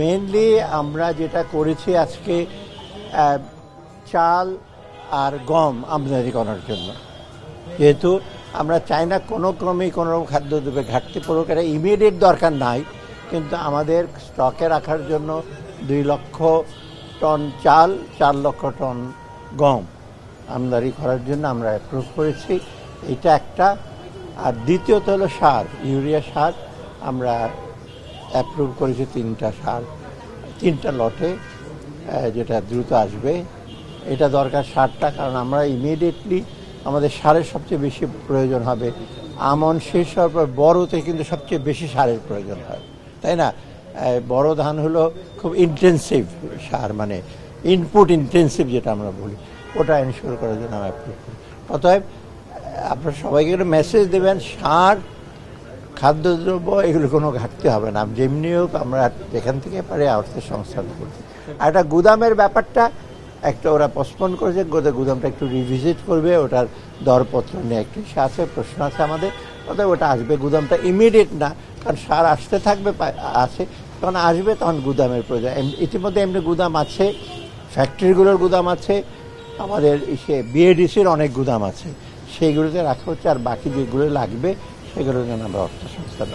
Mainly আমরা যেটা করেছি আজকে চাল আর গম আমদানি করার জন্য, যেহেতু আমরা চাই না কোনো ক্রমেই কোনো রকম খাদ্যদ্রব্যের ঘাটতি পড়ুক। এটা ইমিডিয়েট দরকার নাই, কিন্তু আমাদের স্টকে রাখার জন্য 2 লক্ষ টন চাল, 4 লক্ষ টন গম আমদানি করার জন্য আমরা অ্যাপ্রুভ করেছি। এটা একটা। আর দ্বিতীয়ত হলো সার, ইউরিয়া সার আমরা অ্যাপ্রুভ করেছি 3টা লটে, যেটা দ্রুত আসবে। এটা দরকার সারটা, কারণ আমরা ইমিডিয়েটলি আমাদের সারের সবচেয়ে বেশি প্রয়োজন হবে। আমন শেষ হওয়ার পর বড়োতে কিন্তু সবচেয়ে বেশি সারের প্রয়োজন হয়, তাই না? বড় ধান হলো খুব ইন্টেন্সিভ সার, মানে ইনপুট ইন্টেন্সিভ যেটা আমরা বলি, ওটা এনশিওর করার জন্য আমরা অ্যাপ্রুভ করি। অতএব আপনারা সবাইকে একটা মেসেজ দেবেন, সার, খাদ্যদ্রব্য এগুলো কোনো ঘাটতি হবে না। যেমনি হোক আমরা যেখান থেকে পারি অর্থের সংস্থান করছি। আর একটা গুদামের ব্যাপারটা একটা ওরা পোস্টপোন করেছে, গুদামটা একটু রিভিজিট করবে, ওটার দরপত্র নিয়ে একটু আছে, প্রশ্ন আছে আমাদের। অতএব ওটা আসবে, গুদামটা ইমিডিয়েট না, কারণ সার আসতে থাকবে, আছে তখন আসবে, তখন গুদামের প্রয়োজন। ইতিমধ্যে এমনি গুদাম আছে, ফ্যাক্টরিগুলোর গুদাম আছে, আমাদের বিএডিসির অনেক গুদাম আছে, সেইগুলোতে রাখা হচ্ছে। আর বাকি যেগুলো লাগবে সেগুলোর জন্য আমরা অর্থ সংস্থান